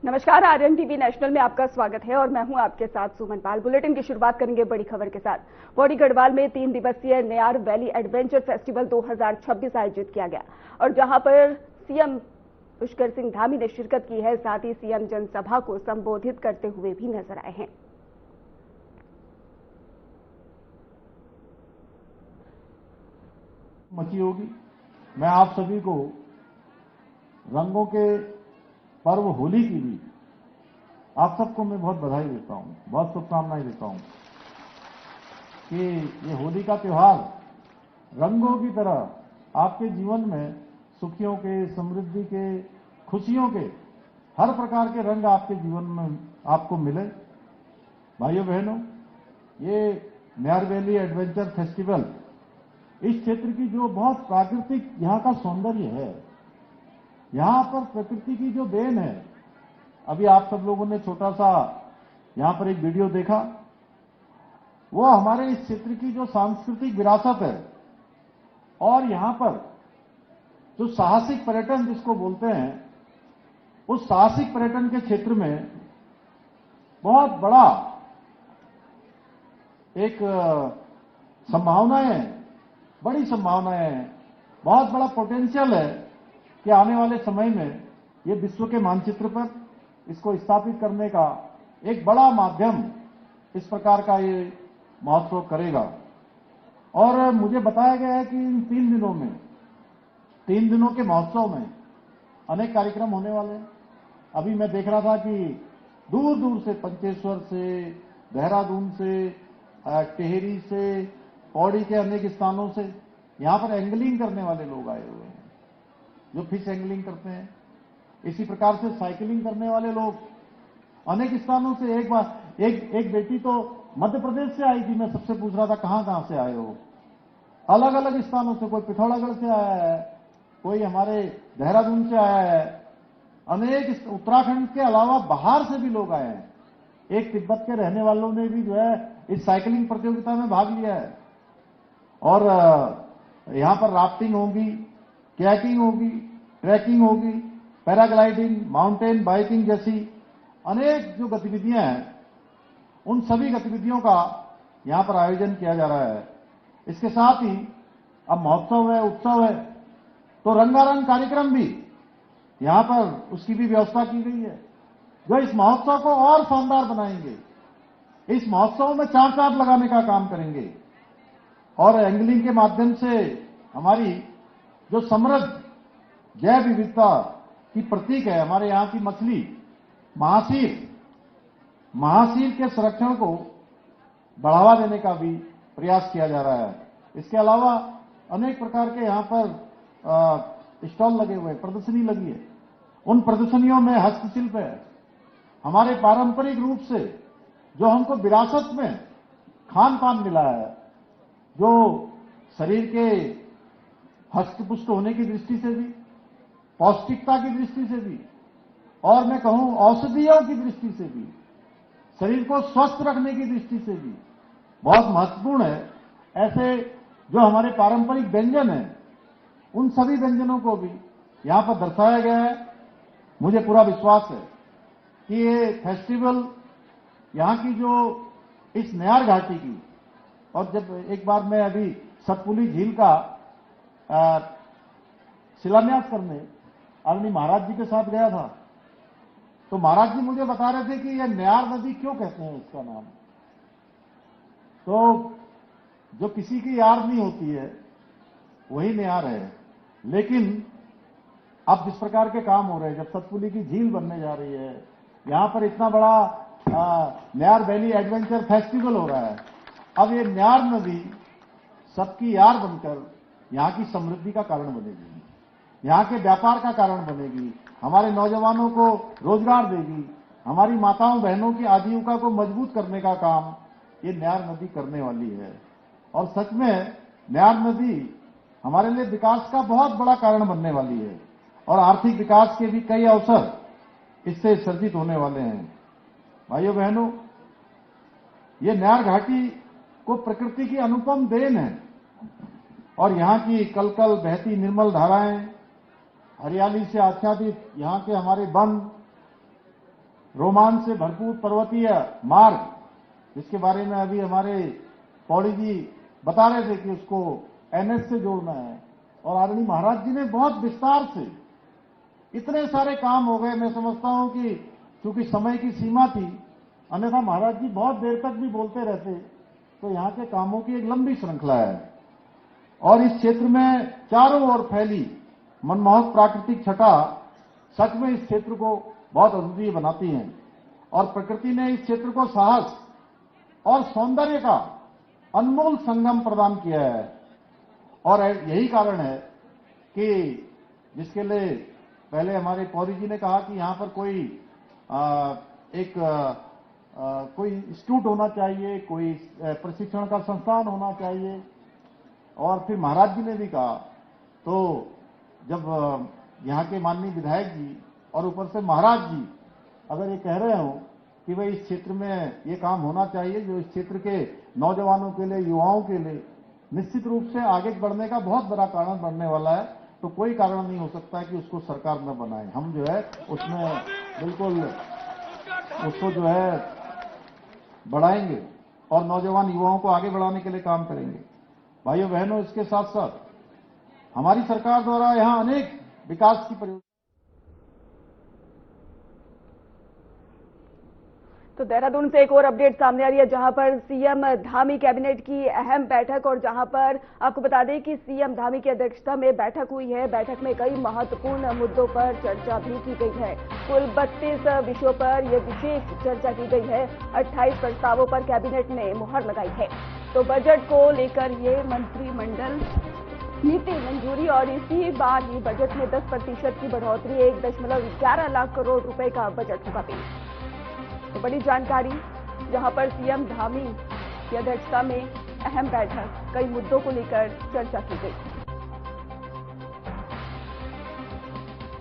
नमस्कार, Aryan TV national में आपका स्वागत है और मैं हूं आपके साथ सुमन पाल। बुलेटिन की शुरुआत करेंगे बड़ी खबर के साथ। पौड़ी गढ़वाल में 3 दिवसीय नयार वैली एडवेंचर फेस्टिवल 2026 आयोजित किया गया और जहां पर सीएम पुष्कर सिंह धामी ने शिरकत की है, साथ ही सीएम जनसभा को संबोधित करते हुए भी नजर आए हैं। मची होगी। मैं आप सभी को रंगों के पर्व होली की भी आप सबको मैं बहुत बधाई देता हूं, बहुत शुभकामनाएं देता हूं कि ये होली का त्योहार रंगों की तरह आपके जीवन में सुखियों के, समृद्धि के, खुशियों के हर प्रकार के रंग आपके जीवन में आपको मिले। भाइयों बहनों, ये नयार वैली एडवेंचर फेस्टिवल इस क्षेत्र की जो बहुत प्राकृतिक यहाँ का सौंदर्य है, यहाँ पर प्रकृति की जो देन है। अभी आप सब लोगों ने छोटा सा यहाँ पर एक वीडियो देखा, वो हमारे इस क्षेत्र की जो सांस्कृतिक विरासत है और यहाँ पर जो साहसिक पर्यटन जिसको बोलते हैं, उस साहसिक पर्यटन के क्षेत्र में बहुत बड़ा एक संभावनाएं हैं, बड़ी संभावनाएं हैं, बहुत बड़ा पोटेंशियल है कि आने वाले समय में ये विश्व के मानचित्र पर इसको स्थापित करने का एक बड़ा माध्यम इस प्रकार का ये महोत्सव करेगा। और मुझे बताया गया है कि इन 3 दिनों के महोत्सव में अनेक कार्यक्रम होने वाले हैं। अभी मैं देख रहा था कि दूर दूर से, पंचेश्वर से, देहरादून से, टिहरी से, पौड़ी के अनेक स्थानों से यहां पर एंगलिंग करने वाले लोग आए हुए हैं, जो फिश एंगलिंग करते हैं। इसी प्रकार से साइकिलिंग करने वाले लोग अनेक स्थानों से। एक बेटी तो मध्य प्रदेश से आई थी, मैं सबसे पूछ रहा था कहां से आए हो। अलग अलग स्थानों से, कोई पिथौरागढ़ से आया है, कोई हमारे देहरादून से आया है, अनेक उत्तराखंड के अलावा बाहर से भी लोग आए हैं। एक तिब्बत के रहने वालों ने भी जो है इस साइकिलिंग प्रतियोगिता में भाग लिया है। और यहां पर राफ्टिंग होगी, कैकिंग होगी, ट्रैकिंग होगी, पैराग्लाइडिंग, माउंटेन बाइकिंग जैसी अनेक जो गतिविधियां हैं, उन सभी गतिविधियों का यहां पर आयोजन किया जा रहा है। इसके साथ ही अब महोत्सव है, उत्सव है, तो रंगारंग कार्यक्रम भी यहां पर उसकी भी व्यवस्था की गई है, जो इस महोत्सव को और शानदार बनाएंगे। इस महोत्सव में चार लगाने का काम करेंगे और एंगलिंग के माध्यम से हमारी जो समृद्ध जैव विविधता की प्रतीक है, हमारे यहां की मछली महासीर के संरक्षण को बढ़ावा देने का भी प्रयास किया जा रहा है। इसके अलावा अनेक प्रकार के यहां पर स्टॉल लगे हुए, प्रदर्शनी लगी है। उन प्रदर्शनियों में हस्तशिल्प है, हमारे पारंपरिक रूप से जो हमको विरासत में खान पान मिला है, जो शरीर के हष्टपुष्ट होने की दृष्टि से भी, पौष्टिकता की दृष्टि से भी, और मैं कहूं औषधियों की दृष्टि से भी, शरीर को स्वस्थ रखने की दृष्टि से भी बहुत महत्वपूर्ण है। ऐसे जो हमारे पारंपरिक व्यंजन हैं, उन सभी व्यंजनों को भी यहां पर दर्शाया गया है। मुझे पूरा विश्वास है कि ये फेस्टिवल यहां की जो इस नयार घाटी की, और जब एक बार मैं अभी सतपुली झील का शिलान्यास करने आदरणीय महाराज जी के साथ गया था, तो महाराज जी मुझे बता रहे थे कि यह नयार नदी क्यों कहते हैं इसका नाम। तो जो किसी की यार नहीं होती है वही नयार है। लेकिन अब जिस प्रकार के काम हो रहे हैं, जब सतपुली की झील बनने जा रही है, यहां पर इतना बड़ा नयार वैली एडवेंचर फेस्टिवल हो रहा है, अब ये नयार नदी सबकी यार बनकर यहां की समृद्धि का कारण बनेगी, यहां के व्यापार का कारण बनेगी, हमारे नौजवानों को रोजगार देगी, हमारी माताओं बहनों की आजीविका को मजबूत करने का काम ये नयार नदी करने वाली है। और सच में नयार नदी हमारे लिए विकास का बहुत बड़ा कारण बनने वाली है और आर्थिक विकास के भी कई अवसर इससे सर्जित होने वाले हैं। भाइयों बहनों, ये नयार घाटी को प्रकृति की अनुपम देन है और यहां की कल कल बहती निर्मल धाराएं, हरियाली से आच्छादित यहाँ के हमारे वन, रोमांच से भरपूर पर्वतीय मार्ग, जिसके बारे में अभी हमारे पौड़ी जी बता रहे थे कि उसको एनएच से जोड़ना है, और आदरणीय महाराज जी ने बहुत विस्तार से इतने सारे काम हो गए। मैं समझता हूं कि चूंकि समय की सीमा थी, अन्यथा महाराज जी बहुत देर तक भी बोलते रहते, तो यहां के कामों की एक लंबी श्रृंखला है। और इस क्षेत्र में चारों ओर फैली मनमोहक प्राकृतिक छटा सच में इस क्षेत्र को बहुत अद्वितीय बनाती है, और प्रकृति ने इस क्षेत्र को साहस और सौंदर्य का अनमोल संगम प्रदान किया है। और यही कारण है कि जिसके लिए पहले हमारे पौरी जी ने कहा कि यहां पर कोई कोई इंस्टीट्यूट होना चाहिए, कोई प्रशिक्षण का संस्थान होना चाहिए, और फिर महाराज जी ने भी कहा। तो जब यहाँ के माननीय विधायक जी और ऊपर से महाराज जी अगर ये कह रहे हो कि भाई इस क्षेत्र में ये काम होना चाहिए, जो इस क्षेत्र के नौजवानों के लिए, युवाओं के लिए निश्चित रूप से आगे बढ़ने का बहुत बड़ा कारण बनने वाला है, तो कोई कारण नहीं हो सकता है कि उसको सरकार न बनाए। हम जो है उसमें बिल्कुल उसको जो है बढ़ाएंगे और नौजवान युवाओं को आगे बढ़ाने के लिए काम करेंगे। भाइयों बहनों, इसके साथ साथ हमारी सरकार द्वारा यहां अनेक विकास की परियोजना। तो देहरादून से एक और अपडेट सामने आ रही है, जहां पर सीएम धामी कैबिनेट की अहम बैठक, और जहां पर आपको बता दें कि सीएम धामी की अध्यक्षता में बैठक हुई है। बैठक में कई महत्वपूर्ण मुद्दों पर चर्चा भी की गई है। कुल 32 विषयों पर यह विशेष चर्चा की गई है। 28 प्रस्तावों पर कैबिनेट ने मुहर लगाई है। तो बजट को लेकर ये मंत्रिमंडल नीति मंजूरी, और इसी बार ही बजट में 10% की बढ़ोतरी, 1.11 लाख करोड़ रुपए का बजट होगा पेश। तो बड़ी जानकारी, जहां पर सीएम धामी की अध्यक्षता में अहम बैठक, कई मुद्दों को लेकर चर्चा की गई।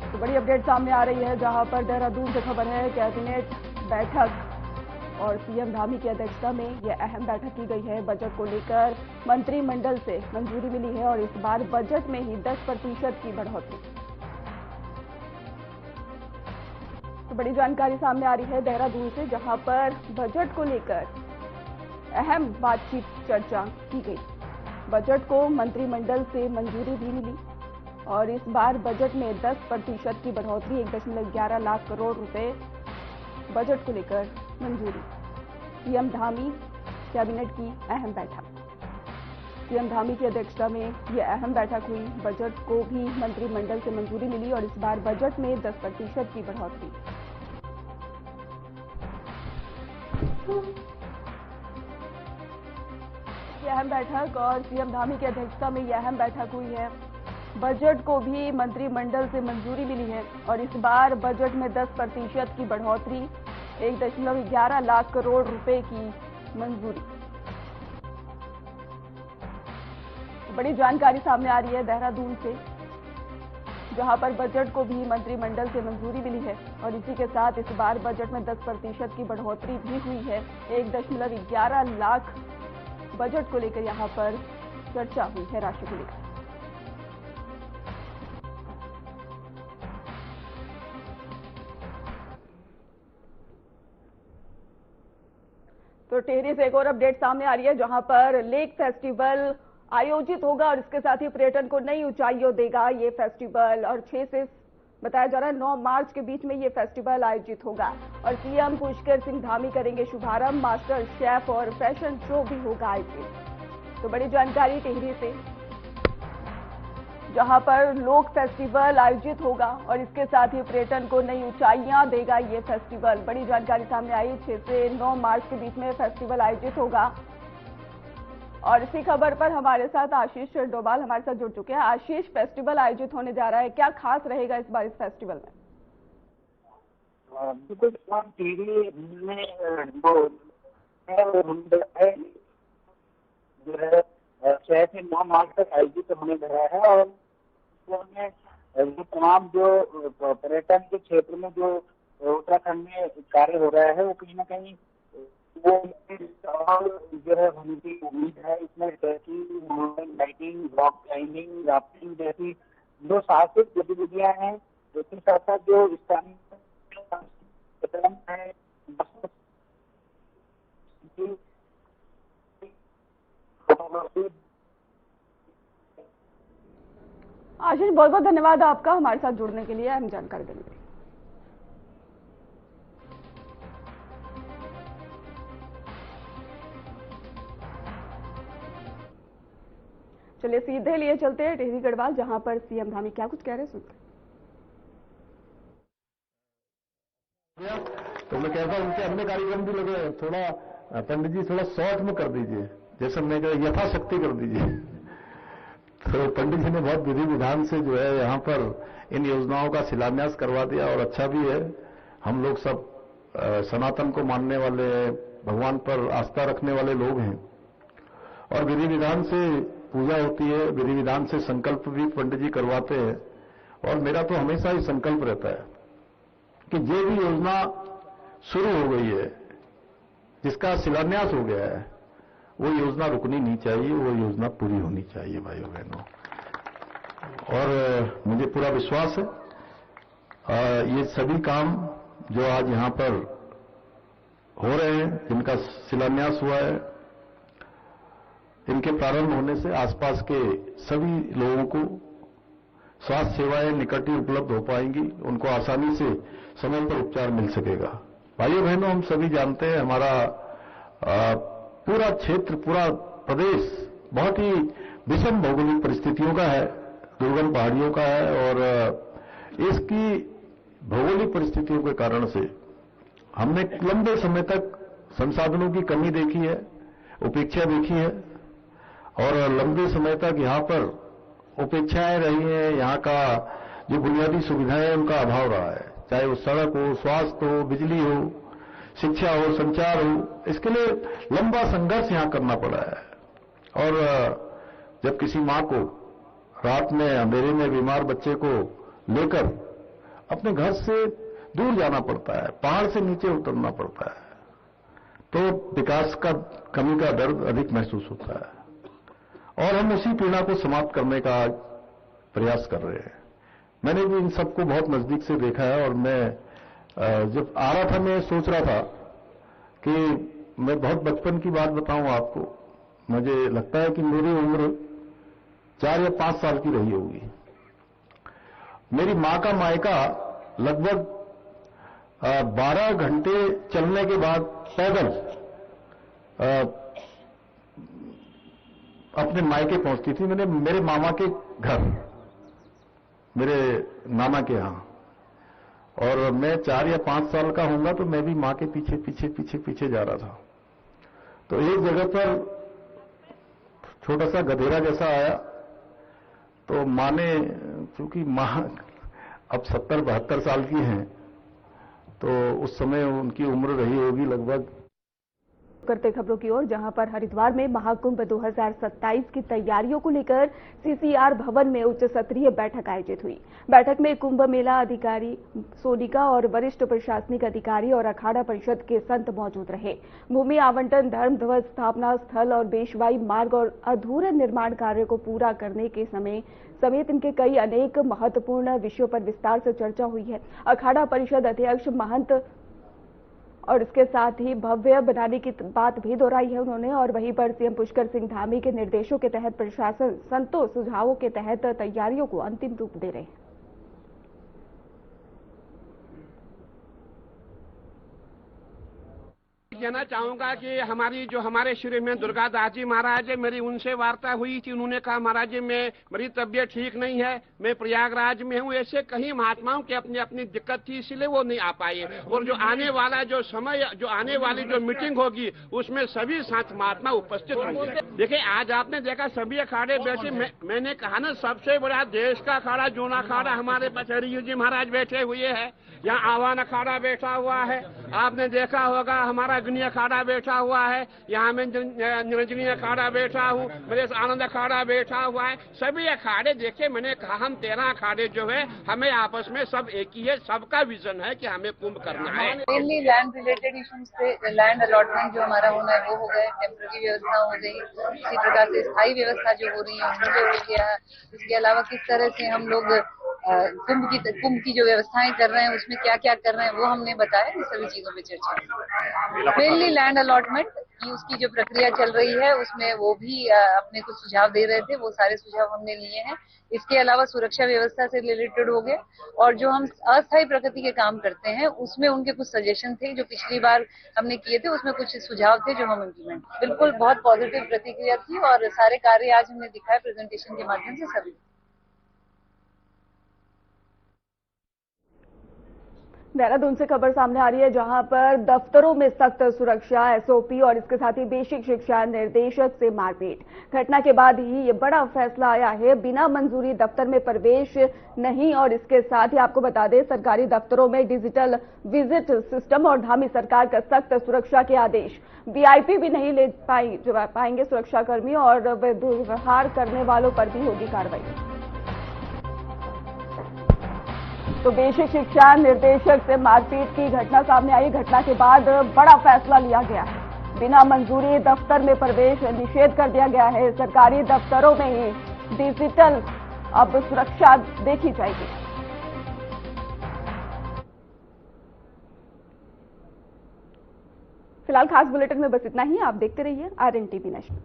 तो बड़ी अपडेट सामने आ रही है, जहां पर देहरादून से खबर है, कैबिनेट बैठक और सीएम धामी की अध्यक्षता में यह अहम बैठक की गई है। बजट को लेकर मंत्रिमंडल से मंजूरी मिली है, और इस बार बजट में ही 10% की बढ़ोतरी। तो बड़ी जानकारी सामने आ रही है देहरादून से, जहां पर बजट को लेकर अहम बातचीत चर्चा की गई। बजट को मंत्रिमंडल से मंजूरी भी मिली, और इस बार बजट में 10% की बढ़ोतरी, 1.11 लाख करोड़ रुपए बजट को लेकर मंजूरी। सीएम धामी कैबिनेट की अहम बैठक, सीएम धामी की अध्यक्षता में यह अहम बैठक हुई। बजट को भी मंत्रिमंडल से मंजूरी मिली, और इस बार बजट में 10% की बढ़ोतरी। यह अहम बैठक, और सीएम धामी की अध्यक्षता में यह अहम बैठक हुई है। बजट को भी मंत्रिमंडल से मंजूरी मिली है, और इस बार बजट में 10% की बढ़ोतरी, 1.11 लाख करोड़ रुपए की मंजूरी। बड़ी जानकारी सामने आ रही है देहरादून से, जहां पर बजट को भी मंत्रिमंडल से मंजूरी मिली है, और इसी के साथ इस बार बजट में 10% की बढ़ोतरी भी हुई है। 1.11 लाख बजट को लेकर यहां पर चर्चा हुई है, राशि को लेकर। तो टिहरी से एक और अपडेट सामने आ रही है, जहां पर लेक फेस्टिवल आयोजित होगा, और इसके साथ ही पर्यटन को नई ऊंचाइयों देगा ये फेस्टिवल। और 6 से बताया जा रहा है 9 मार्च के बीच में ये फेस्टिवल आयोजित होगा, और सीएम पुष्कर सिंह धामी करेंगे शुभारंभ। मास्टर शेफ और फैशन शो भी होगा आयोजित। तो बड़ी जानकारी टिहरी से, जहां पर लोक फेस्टिवल आयोजित होगा, और इसके साथ ही पर्यटन को नई ऊंचाइयां देगा ये फेस्टिवल। बड़ी जानकारी सामने आई, 6 से 9 मार्च के बीच में फेस्टिवल आयोजित होगा। और इसी खबर पर हमारे साथ आशीष डोभाल हमारे साथ जुड़ चुके हैं। आशीष, फेस्टिवल आयोजित होने जा रहा है, क्या खास रहेगा इस बार इस फेस्टिवल में? बिल्कुल, टिहरी में जो है 6 से 9 मार्च तक आयोजित होने जा रहा है, और जो तमाम जो पर्यटन के क्षेत्र में जो उत्तराखंड में कार्य हो रहा है, वो कहीं ना कहीं वो जो है होने की उम्मीद है। इसमें trekking, mountain biking, rock climbing, rafting जैसी जो साहसिक गतिविधियां हैं, उसके साथ साथ जो स्थानीय आशीष, बहुत बहुत धन्यवाद आपका हमारे साथ जुड़ने के लिए, हम जानकारी देने के लिए। चलिए सीधे लिए चलते हैं टिहरी गढ़वाल, जहां पर सीएम धामी क्या कुछ कह रहे हैं, सुनते हैं। तो मैं कहता हूं उनके अन्य कार्यक्रम भी लगे, थोड़ा पंडित जी थोड़ा शॉर्ट में कर दीजिए, जैसे मैं कहा यथाशक्ति कर दीजिए। तो पंडित जी ने बहुत विधि विधान से जो है यहाँ पर इन योजनाओं का शिलान्यास करवा दिया, और अच्छा भी है। हम लोग सब सनातन को मानने वाले, भगवान पर आस्था रखने वाले लोग हैं, और विधि विधान से पूजा होती है, विधि विधान से संकल्प भी पंडित जी करवाते हैं। और मेरा तो हमेशा ही संकल्प रहता है कि जो भी योजना शुरू हो गई है, जिसका शिलान्यास हो गया है, वो योजना रुकनी नहीं चाहिए, वो योजना पूरी होनी चाहिए भाइयों बहनों। और मुझे पूरा विश्वास है ये सभी काम जो आज यहां पर हो रहे हैं, जिनका शिलान्यास हुआ है, इनके प्रारंभ होने से आसपास के सभी लोगों को स्वास्थ्य सेवाएं निकट ही उपलब्ध हो पाएंगी, उनको आसानी से समय पर उपचार मिल सकेगा। भाइयों बहनों, हम सभी जानते हैं हमारा पूरा क्षेत्र, पूरा प्रदेश बहुत ही विषम भौगोलिक परिस्थितियों का है, दुर्गम पहाड़ियों का है, और इसकी भौगोलिक परिस्थितियों के कारण से हमने लंबे समय तक संसाधनों की कमी देखी है, उपेक्षा देखी है, और लंबे समय तक यहां पर उपेक्षाएं रही हैं। यहां का जो बुनियादी सुविधाएं हैं उनका अभाव रहा है, चाहे वो सड़क हो, स्वास्थ्य हो, बिजली हो, शिक्षा हो, संचार हो। इसके लिए लंबा संघर्ष यहां करना पड़ा है। और जब किसी मां को रात में अंधेरे में बीमार बच्चे को लेकर अपने घर से दूर जाना पड़ता है, पहाड़ से नीचे उतरना पड़ता है, तो विकास का कमी का दर्द अधिक महसूस होता है। और हम उसी पीड़ा को समाप्त करने का प्रयास कर रहे हैं। मैंने भी इन सबको बहुत नजदीक से देखा है, और मैं जब आ रहा था, मैं सोच रहा था कि मैं बहुत बचपन की बात बताऊं आपको। मुझे लगता है कि मेरी उम्र 4 या 5 साल की रही होगी। मेरी मां का मायका लगभग 12 घंटे चलने के बाद पैदल अपने मायके पहुंचती थी। मेरे मामा के घर, मेरे नाना के यहां, और मैं 4 या 5 साल का होऊंगा तो मैं भी मां के पीछे पीछे पीछे पीछे जा रहा था। तो एक जगह पर छोटा सा गधेरा जैसा आया, तो मां ने, चूंकि मां अब 70-72 साल की हैं, तो उस समय उनकी उम्र रही होगी लगभग। करते खबरों की ओर, जहां पर हरिद्वार में महाकुंभ 2027 की तैयारियों को लेकर सीसीआर भवन में उच्च स्तरीय बैठक आयोजित हुई। बैठक में कुंभ मेला अधिकारी सोनिका और वरिष्ठ प्रशासनिक अधिकारी और अखाड़ा परिषद के संत मौजूद रहे। भूमि आवंटन, धर्म ध्वज स्थापना स्थल और पेशवाई मार्ग और अधूरे निर्माण कार्य को पूरा करने के समय समेत इनके कई अनेक महत्वपूर्ण विषयों पर विस्तार से चर्चा हुई है। अखाड़ा परिषद अध्यक्ष महंत और इसके साथ ही भव्य बनाने की बात भी दोहराई है उन्होंने। और वहीं पर सीएम पुष्कर सिंह धामी के निर्देशों के तहत प्रशासन संतों सुझावों के तहत तैयारियों को अंतिम रूप दे रहे हैं। कहना चाहूंगा कि हमारे श्री में दुर्गा दास जी महाराज है, मेरी उनसे वार्ता हुई थी। उन्होंने कहा महाराज जी मेरी तबीयत ठीक नहीं है, मैं प्रयागराज में हूँ। ऐसे कई महात्माओं की अपनी अपनी दिक्कत थी, इसलिए वो नहीं आ पाए। और जो आने वाला जो समय, जो आने वाली जो मीटिंग होगी, उसमें सभी संत महात्मा उपस्थित होंगे। देखिए आज आपने देखा सभी अखाड़े बैठे। मैंने कहा ना, सबसे बड़ा देश का अखाड़ा जूना अखाड़ा हमारे पचहरी जी महाराज बैठे हुए है। यहाँ आह्वान अखाड़ा बैठा हुआ है, आपने देखा होगा हमारा अग्नि अखाड़ा बैठा हुआ है, यहाँ में निरंजनी अखाड़ा बैठा हूँ, मेरे आनंद अखाड़ा बैठा हुआ है। सभी अखाड़े देखे, मैंने कहा हम 13 अखाड़े जो है हमें आपस में सब एक ही है, सबका विजन है कि हमें कुंभ करना है। मेनली लैंड रिलेटेड इश्यूज से, लैंड अलॉटमेंट जो हमारा होना है वो हो गए, टेम्पररी व्यवस्था हो गई, इसी प्रकार से स्थायी व्यवस्था जो हो रही है उनको हो गया। इसके अलावा किस तरह से हम लोग कुंभ की जो व्यवस्थाएं कर रहे हैं उसमें क्या क्या कर रहे हैं वो हमने बताया। इस सभी चीजों पे चर्चा हुई। मेनली लैंड अलॉटमेंट की उसकी जो प्रक्रिया चल रही है उसमें वो भी अपने कुछ सुझाव दे रहे थे, वो सारे सुझाव हमने लिए हैं। इसके अलावा सुरक्षा व्यवस्था से रिलेटेड हो गए और जो हम अस्थायी प्रकृति के काम करते हैं उसमें उनके कुछ सजेशन थे जो पिछली बार हमने किए थे, उसमें कुछ सुझाव थे जो हम इम्प्लीमेंट। बिल्कुल बहुत पॉजिटिव प्रतिक्रिया थी और सारे कार्य आज हमने दिखाए प्रेजेंटेशन के माध्यम से सभी। देहरादून से खबर सामने आ रही है जहां पर दफ्तरों में सख्त सुरक्षा, एसओपी और इसके साथ ही बेसिक शिक्षा निर्देशक से मारपीट। घटना के बाद ही ये बड़ा फैसला आया है, बिना मंजूरी दफ्तर में प्रवेश नहीं। और इसके साथ ही आपको बता दें, सरकारी दफ्तरों में डिजिटल विजिट सिस्टम और धामी सरकार का सख्त सुरक्षा के आदेश। वीआईपी भी नहीं ले पाएंगे सुरक्षाकर्मी और दुर्व्यवहार करने वालों पर भी होगी कार्रवाई। तो बेसिक शिक्षा निर्देशक से मारपीट की घटना सामने आई। घटना के बाद बड़ा फैसला लिया गया है, बिना मंजूरी दफ्तर में प्रवेश निषेध कर दिया गया है। सरकारी दफ्तरों में ही डिजिटल अब सुरक्षा देखी जाएगी। फिलहाल खास बुलेटिन में बस इतना ही। आप देखते रहिए RNTV नेशनल।